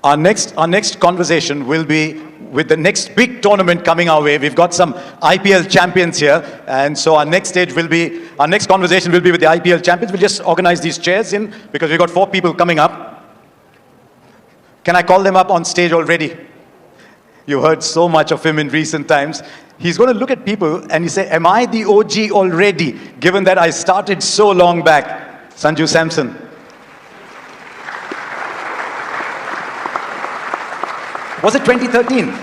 Our next conversation will be with the next big tournament coming our way. We've got some IPL champions here, and so our next conversation will be with the IPL champions. We'll just organize these chairs in because we've got 4 people coming up. Can I call them up on stage already? You heard so much of him in recent times. He's going to look at people and he say, am I the OG already, given that I started so long back? Sanju Samson. Was it 2013,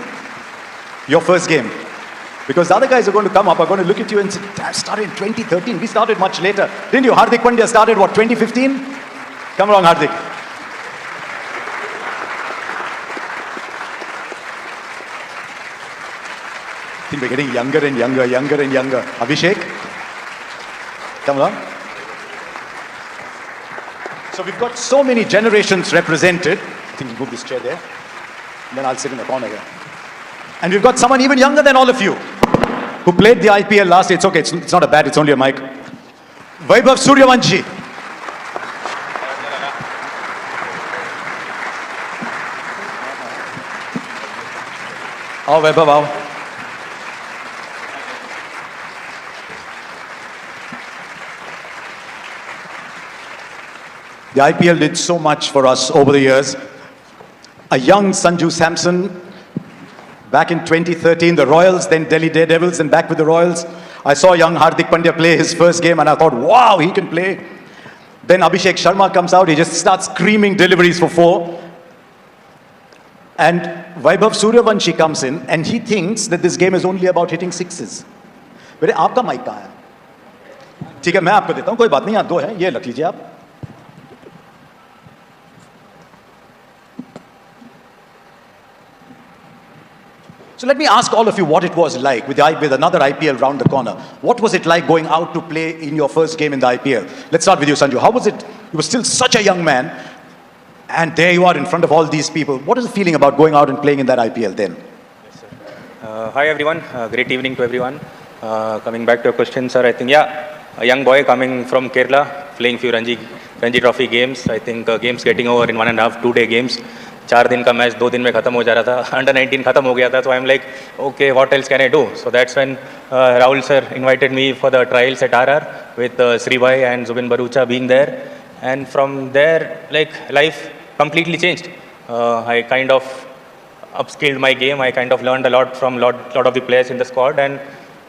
your first game? Because the other guys are going to come up, are going to look at you and say, I started in 2013. We started much later. Didn't you? Hardik Pandya started, what, 2015? Come along, Hardik. I think we're getting younger and younger and younger. Abhishek? Come along. So we've got so many generations represented. I think you move this chair there. And then I'll sit in the corner here. And we've got someone even younger than all of you who played the IPL last year. It's okay, it's not a bat, it's only a mic. Vaebav Suryavanshi. Aao Vaebav, aao. The IPL did so much for us over the years. A young Sanju Samson, back in 2013, the Royals, then Delhi Daredevils, and back with the Royals. I saw young Hardik Pandya play his first game and I thought, wow, he can play. Then Abhishek Sharma comes out, he just starts screaming deliveries for 4. And Vaebav Suryavanshi comes in and he thinks that this game is only about hitting sixes. बेटे आपका mic कहाँ है? ठीक है, मैं आपको देता हूँ, कोई बात नहीं, आप 2 हैं, ये रख लीजिए आप. So let me ask all of you what it was like with another IPL round the corner. What was it like going out to play in your first game in the IPL? Let's start with you, Sanju. How was it? You were still such a young man, and there you are in front of all these people. What is the feeling about going out and playing in that IPL then? Yes, sir. Hi everyone. Great evening to everyone. Coming back to your question, sir, I think, a young boy coming from Kerala, playing few Ranji Trophy games. I think games getting over in 1.5, 2 day games. 4 दिन का match 2 दिन में खत्म हो जा रहा था. Under 19 खत्म हो गया था. So I'm like, okay, what else can I do? So that's when Rahul sir invited me for the trials at RR with Sri Bhai and Zubin Bharucha being there. And from there, like, life completely changed. I kind of upskilled my game. I kind of learned a lot from lot of the players in the squad, and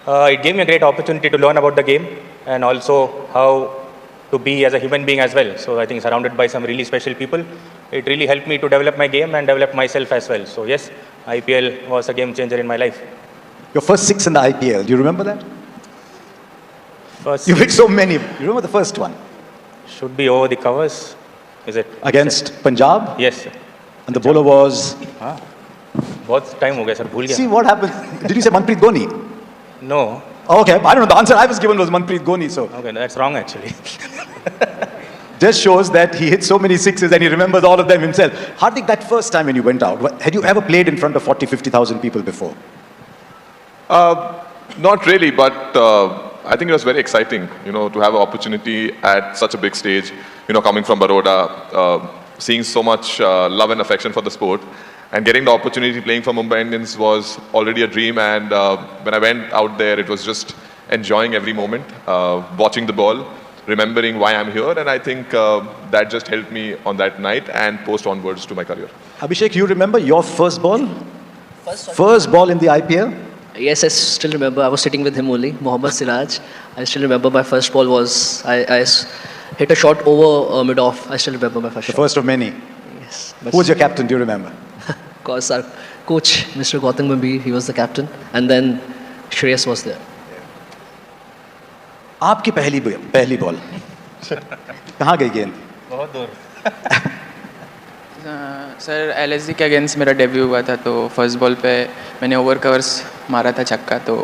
it gave me a great opportunity to learn about the game and also how to be as a human being as well. So I think surrounded by some really special people, it really helped me to develop my game and develop myself as well. So yes, IPL was a game changer in my life. Your first 6 in the IPL, do you remember that? You hit so many. You remember the first one? Should be over the covers, is it? Against Punjab? Yes, sir. And the bowler was? बहुत time हो गया sir, भूल गया. See what happened? Did you say Manpreet Dhoni? No. Oh, okay, I don't know. The answer I was given was Manpreet Dhoni. So okay, that's wrong actually. Just shows that he hit so many sixes and he remembers all of them himself. Hardik, that first time when you went out, had you ever played in front of 40, 50,000 people before? Not really, but I think it was very exciting, to have an opportunity at such a big stage, coming from Baroda, seeing so much love and affection for the sport, and getting the opportunity playing for Mumbai Indians was already a dream. And when I went out there, it was just enjoying every moment, watching the ball, remembering why I'm here, and I think that just helped me on that night and post onwards to my career. Abhishek, you remember your first ball? First ball in the IPL? Yes, I still remember. I was sitting with him only, Mohammad Siraj. I still remember my first ball was, I hit a shot over mid-off. I still remember my first shot. The first of many? Yes. Who was your captain, do you remember? Of course, our coach, Mr. Gautam Gambhir, he was the captain. And then Shreyas was there. आपकी पहली ball कहाँ गई गेंद? बहुत दूर. Sir LSG के against मेरा debut हुआ था, तो फर्स्ट बॉल पे मैंने ओवर कवर्स मारा था छक्का. तो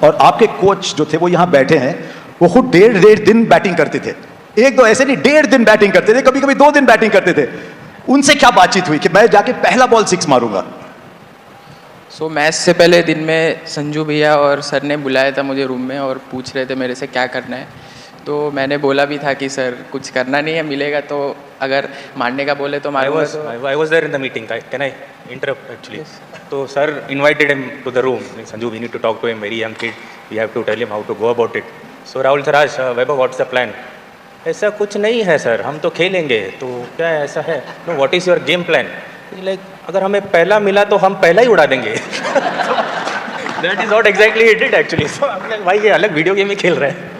और आपके कोच जो थे वो यहाँ बैठे हैं, वो खुद डेढ़ दिन बैटिंग करते थे. 1-2 ऐसे नहीं, 1.5 दिन बैटिंग करते थे, कभी कभी 2 दिन बैटिंग करते थे. उनसे क्या बातचीत हुई कि मैं जाके पहला बॉल 6 मारूंगा? सो मैच से पहले दिन में संजू भैया और सर ने बुलाया था मुझे रूम में और पूछ रहे थे मेरे से क्या करना है. तो मैंने बोला भी था कि सर कुछ करना नहीं है, मिलेगा तो अगर मारने का बोले तो I मारूंगा was तो I was there in the meeting. Can I interrupt actually? So sir invited him to the room. Like, Sanju, we need to talk to him. Very young kid. We have to tell him how to go about it. So Rahul sir asked, Vaebav, what's the plan? ऐसा कुछ नहीं है sir, हम तो खेलेंगे. तो क्या है ऐसा है? No, what is your game plan? Like अगर हमें पहला मिला तो हम पहला ही उड़ा देंगे. That is not exactly it did actually. So I'm like भाई ये अलग वीडियो गेम ही खेल रहा है.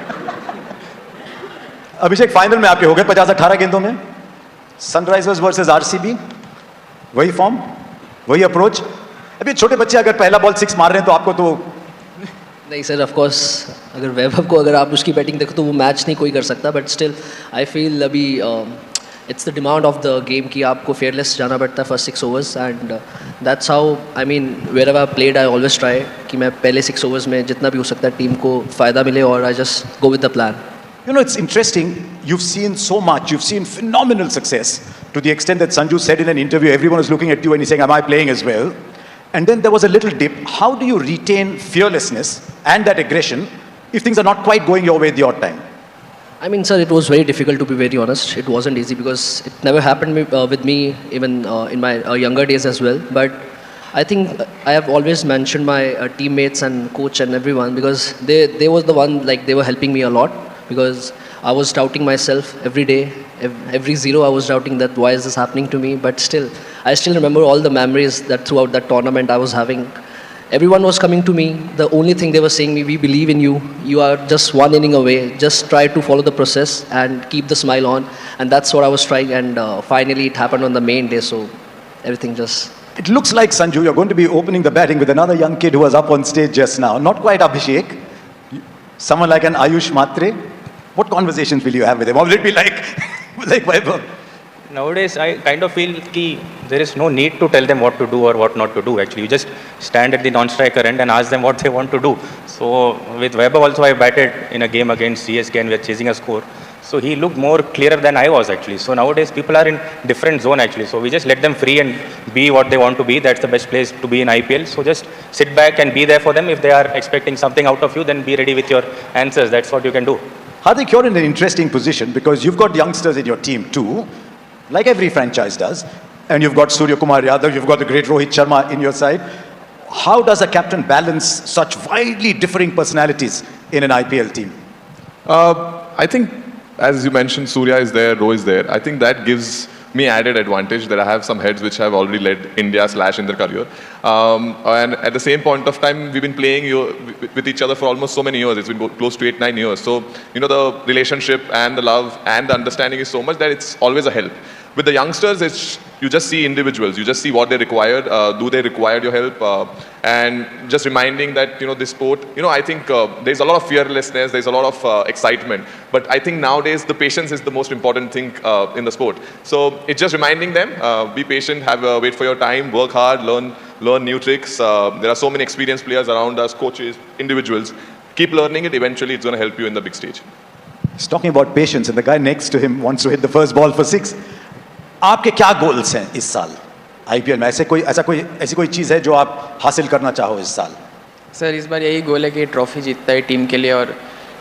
अभिषेक फाइनल में आपके हो गए 50-18 गेंदों में, सनराइजर्स वर्सेस आरसीबी, वही फॉर्म, वही अप्रोच. अभी छोटे बच्चे अगर पहला बॉल 6 मार रहे हैं तो आपको तो नहीं सर, ऑफ कोर्स अगर वैभव को अगर आप उसकी बैटिंग देखो तो वो मैच नहीं कोई कर सकता, बट स्टिल आई फील अभी it's the demand of the game कि आपको फेयरलेस जाना पड़ता है first 6 overs, and that's how I mean wherever I played I always try कि मैं पहले 6 ओवर्स में जितना भी हो सकता है टीम को फ़ायदा मिले और I just go with the plan. You know, it's interesting. You've seen so much. You've seen phenomenal success to the extent that Sanju said in an interview, everyone was looking at you and he's saying, am I playing as well? And then there was a little dip. How do you retain fearlessness and that aggression if things are not quite going your way at the odd time? I mean, sir, it was very difficult to be very honest. It wasn't easy because it never happened with me even in my younger days as well. But I think I have always mentioned my teammates and coach and everyone because they was the one, like they were helping me a lot. Because I was doubting myself every day, every zero I was doubting that why is this happening to me, but still, I still remember all the memories that throughout that tournament I was having. Everyone was coming to me, the only thing they were saying me, we believe in you, you are just one inning away, just try to follow the process and keep the smile on, and that's what I was trying, and finally it happened on the main day, so everything just... It looks like, Sanju, you're going to be opening the batting with another young kid who was up on stage just now. Not quite Abhishek, someone like an Ayush Matre. What conversations will you have with him? Or will it be like Vaebav? Nowadays, I kind of feel कि there is no need to tell them what to do or what not to do. Actually, you just stand at the non-striker end and ask them what they want to do. So with Vaebav also, I batted in a game against CSK and we are chasing a score. So he looked more clearer than I was actually. So nowadays, people are in different zone actually. So we just let them free and be what they want to be. That's the best place to be in IPL. So just sit back and be there for them. If they are expecting something out of you, then be ready with your answers. That's what you can do. Hardik, you're in an interesting position because you've got youngsters in your team too, like every franchise does, and you've got Surya Kumar Yadav, you've got the great Rohit Sharma in your side. How does a captain balance such widely differing personalities in an IPL team? I think, as you mentioned, Surya is there, Rohit is there. I think that gives me added advantage that I have some heads which have already led India / in their career. And at the same point of time, we've been playing with each other for almost so many years. It's been close to 8-9 years. So, you know, the relationship and the love and the understanding is so much that it's always a help. With the youngsters, you just see individuals. You just see what they required. Do they require your help? And just reminding that, you know, this sport, you know, I think there's a lot of fearlessness. There's a lot of excitement. But I think nowadays the patience is the most important thing in the sport. So it's just reminding them, be patient, wait for your time, work hard, learn new tricks. There are so many experienced players around us, coaches, individuals. Keep learning it. Eventually, it's going to help you in the big stage. He's talking about patience, and the guy next to him wants to hit the first ball for 6. आपके क्या goals हैं इस साल IPL में? ऐसी कोई चीज़ है जो आप हासिल करना चाहो इस साल? सर इस बार यही गोल है कि ट्रॉफी जीतता है टीम के लिए, और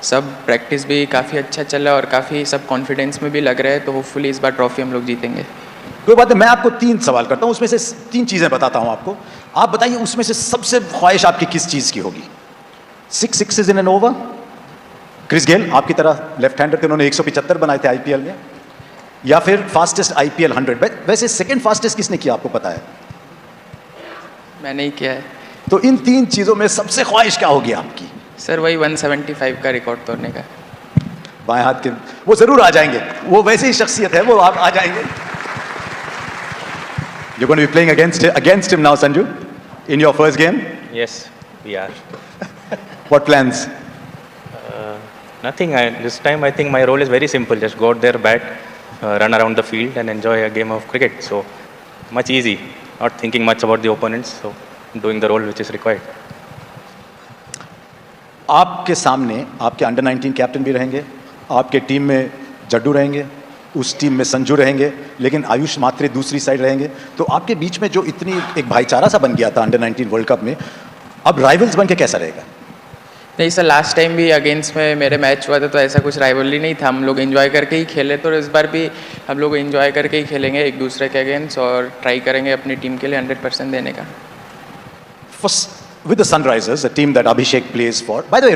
सब प्रैक्टिस भी काफ़ी अच्छा चल रहा है और काफ़ी सब कॉन्फिडेंस में भी लग रहा है, तो होपफुली इस बार ट्रॉफी हम लोग जीतेंगे. कोई बात नहीं, मैं आपको 3 सवाल करता हूँ, उसमें से 3 चीज़ें बताता हूँ आपको. आप बताइए उसमें से सबसे ख्वाहिश आपकी किस चीज़ की होगी? 6 sixes in an over? Chris Gayle आपकी तरह लेफ्ट हैंडर थे, उन्होंने 175 बनाए थे आईपीएल में, या फिर फास्टेस्ट आईपीएल 100? वैसे सेकंड फास्टेस्ट किसने किया आपको पता है? मैंने ही किया है. तो इन 3 चीज़ों में सबसे ख्वाहिश क्या होगी आपकी? सर वही 175 का रिकॉर्ड तोड़ने का. बाएं हाथ के वो जरूर आ जाएंगे, वो वैसे ही शख्सियत है, वो आप आ जाएंगे. You're going to be playing against him now, Sanju, in your first game? Yes, we are. What plans? Nothing. This time I think my role is very simple. Just go out there, bat, run around the field and enjoy a game of cricket. So much easy. Not thinking much about the opponents. So doing the role which is required. आपके सामने आपके under 19 captain भी रहेंगे, आपके team में जड्डू रहेंगे, उस team में संजू रहेंगे, लेकिन आयुष मात्रे दूसरी साइड रहेंगे. तो आपके बीच में जो इतनी एक भाईचारा सा बन गया था अंडर 19 वर्ल्ड कप में, अब राइवल्स बन के कैसा रहेगा? नहीं सर, लास्ट टाइम भी अगेंस्ट में मेरे मैच हुआ था तो ऐसा कुछ राइवलरी नहीं था, हम लोग एंजॉय करके ही खेले, तो इस बार भी हम लोग एंजॉय करके ही खेलेंगे एक दूसरे के अगेंस्ट और ट्राई करेंगे अपनी टीम के लिए 100% देने का. With the Sunrisers, a team that Abhishek plays for. By the way,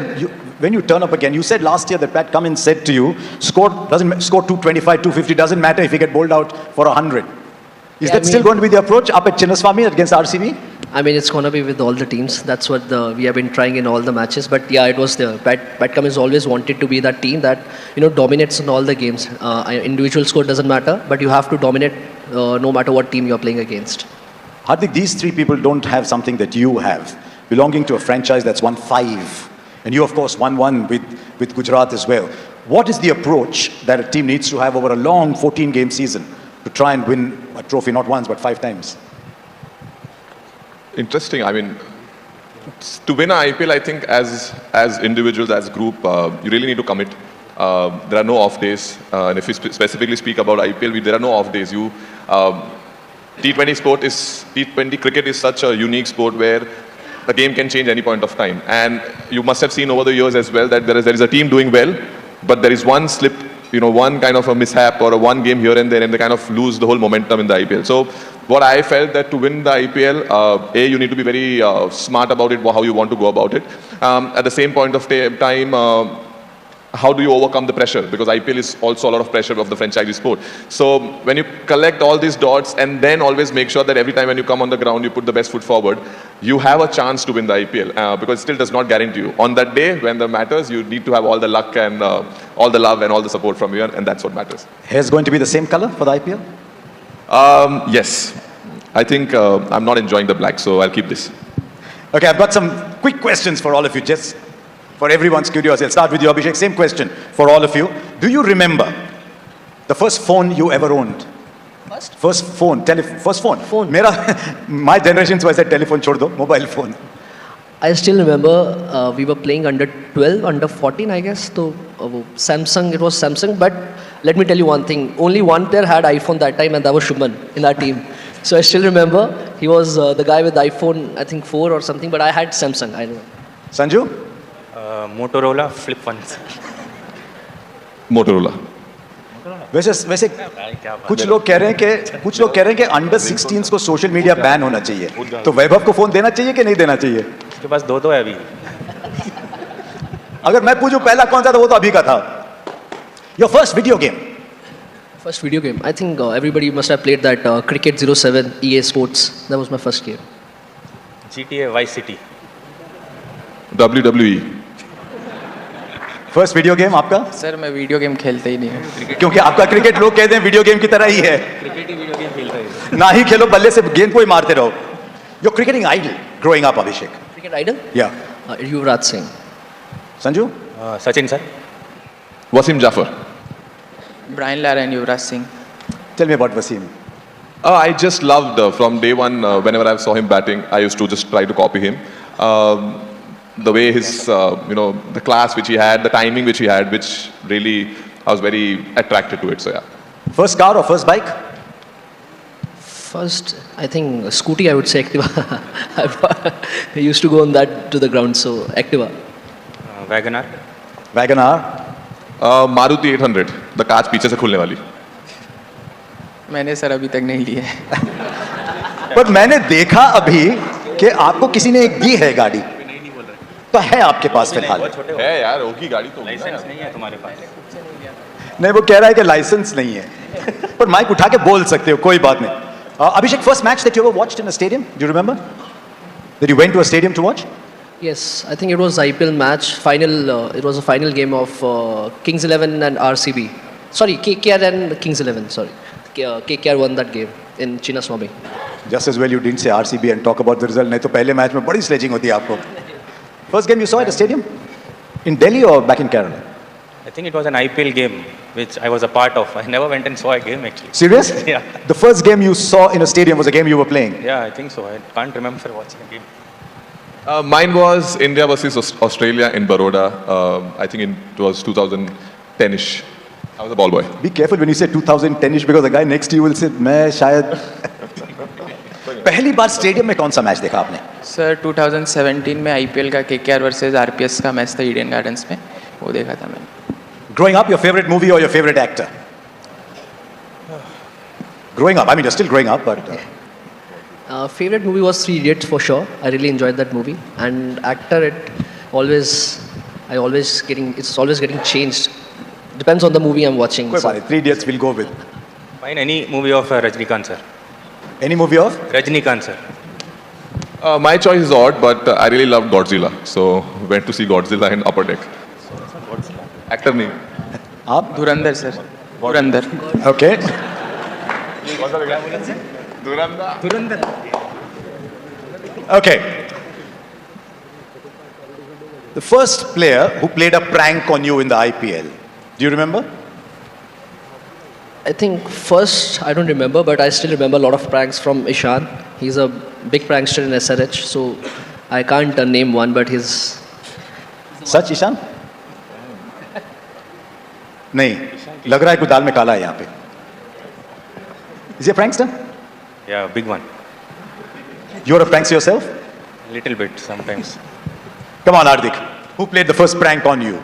when you turn up again, you said last year that Pat Cummins said to you, score 225, 250, doesn't matter if you get bowled out for 100. Is that still going to be the approach up at Chinnaswamy against RCB? I mean, it's going to be with all the teams. That's what we have been trying in all the matches. But yeah, it was there. Pat Cummins always wanted to be that team that, dominates in all the games. Individual score doesn't matter, but you have to dominate no matter what team you're playing against. Hardik, these three people don't have something that you have, belonging to a franchise that's won 5. And you, of course, won 1 with Gujarat as well. What is the approach that a team needs to have over a long 14-game season to try and win a trophy, not once, but 5 times? Interesting. I mean, to win an IPL, I think as individuals, as group, you really need to commit. There are no off days. And if you specifically speak about IPL, there are no off days. T20 cricket is such a unique sport where the game can change any point of time. And you must have seen over the years as well that there is a team doing well, but there is one slip, one kind of a mishap or a one game here and there, and they kind of lose the whole momentum in the IPL. So what I felt that to win the IPL, you need to be very smart about it, how you want to go about it. At the same point of time, how do you overcome the pressure? Because IPL is also a lot of pressure of the franchise sport. So when you collect all these dots and then always make sure that every time when you come on the ground, you put the best foot forward, you have a chance to win the IPL. Because it still does not guarantee you. On that day, when the matters, you need to have all the luck and all the love and all the support from you, and that's what matters. Hair's going to be the same color for the IPL? Yes. I think I'm not enjoying the black, so I'll keep this. Okay, I've got some quick questions for all of you, just for everyone's curiosity. I'll start with you, Abhishek. Same question for all of you. Do you remember the first phone you ever owned? First phone. First phone. My generation was a telephone, chhod do, mobile phone. I still remember we were playing under 12, under 14, I guess. So Samsung, it was Samsung. But let me tell you one thing. Only one player had iPhone that time, and that was Shubman in our team. So I still remember he was the guy with iPhone, I think 4 or something. But I had Samsung. I know. Sanju? Motorola flip phones. Motorola. वैसे कुछ लोग कह रहे हैं कि under 16 को social media ban होना चाहिए, तो वैभव को फोन देना चाहिए कि नहीं देना चाहिए? उसके पास 2 है अभी. अगर मैं पूछूं पहला कौन सा था, वो तो अभी का था. Your first video game? First video game. I think everybody must have played that Cricket 07 EA Sports. That was my first game. GTA Vice City. WWE. First video game आपका? सर मैं वीडियो गेम खेलते ही नहीं हूँ. क्योंकि आपका cricket लोग कहते हैं वीडियो गेम की तरह ही है. क्रिकेट ही वीडियो गेम खेलता है. ना ही खेलो, बल्ले से गेंद को ही मारते रहो. Your cricketing idol growing up, Abhishek? Cricket idol? Yeah. Yuvraj Singh. Sanju? Sachin sir. Wasim Jafar. Brian Lara and Yuvraj Singh. Tell me about Wasim. I just loved from day one, whenever I saw him batting, I used to just try to copy him. The way his, the class which he had, the timing which he had, which really, I was very attracted to it, so yeah. First car or first bike? First, I think scooty, I would say Activa. I used to go on that to the ground, so Activa. Wagoner. Wagoner. Maruti 800, the कांच पीछे से खुलने वाली. मैंने sir अभी तक नहीं ली है. पर मैंने देखा अभी कि आपको किसी ने एक दी है गाड़ी. तो है आपके पास फिलहाल? है यार, होगी गाड़ी तो. लाइसेंस नहीं है तुम्हारे पास? नहीं, वो कह रहा है कि लाइसेंस नहीं है. पर माइक उठा के बोल सकते हो, कोई बात नहीं. Abhishek, first match that you ever watched in a stadium, do you remember? That you went to a stadium to watch? Yes, I think it was IPL match final. It was a final game of Kings 11 and RCB. Sorry, KKR and Kings 11. Sorry, KKR won that game in Chinnaswamy. Just as well you didn't say RCB and talk about the result. नहीं तो पहले match में बड़ी sledging होती है आपको. First game you saw at a stadium? In Delhi or back in Kerala? I think it was an IPL game which I was a part of. I never went and saw a game actually. Serious? Yeah. The first game you saw in a stadium was a game you were playing? Yeah, I think so. I can't remember watching a game. Mine was India versus Australia in Baroda. I think it was 2010ish. I was a ball boy. Be careful when you say 2010ish because the guy next to you will say, मैं शायद. पहली बार stadium में कौन सा match देखा आपने? Sir 2017 में IPL का केकेआर वर्सेस आरपीएस का मैच था ईडन गार्डन्स में, वो देखा था मैंने। Growing up, your favorite movie or your favorite actor? Growing up, I mean, you're still growing up, but... Favorite movie was Three Idiots for sure. I really enjoyed that movie. And actor, it's always getting changed. Depends on the movie I'm watching. कोई बात नहीं, Three Idiots we'll go with. Fine, any movie of Rajnikant sir. Any movie of? Rajnikant sir. My choice is odd, but I really loved Godzilla. So went to see Godzilla in Upper Deck. Actor name. आप? धुरंधर sir, Dhurandhar. Okay. Okay. The first player who played a prank on you in the IPL. Do you remember? I think first, I don't remember, but I still remember a lot of pranks from Ishan. He's a big prankster in SRH, so I can't name one, but he's... सच ईशान? नहीं, लग रहा है कोई दाल में काला है यहाँ पे. Is he a prankster? Yeah, big one. You're a prankster yourself? Little bit sometimes. Come on, Hardik. Who played the first prank on you?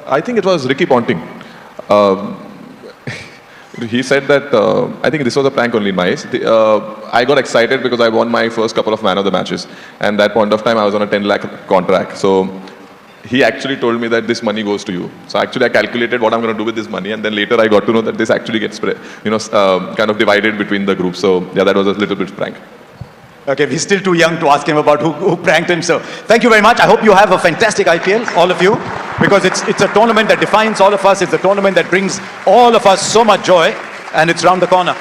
I think it was Ricky Ponting. He said that, I think this was a prank only in my eyes. I got excited because I won my first couple of man of the matches. And that point of time, I was on a 10 lakh contract. So he actually told me that this money goes to you. So actually, I calculated what I'm going to do with this money. And then later, I got to know that this actually gets kind of divided between the groups. So yeah, that was a little bit prank. Okay, we're still too young to ask him about who pranked him. So thank you very much. I hope you have a fantastic IPL, all of you, because it's a tournament that defines all of us. It's a tournament that brings all of us so much joy, and it's round the corner.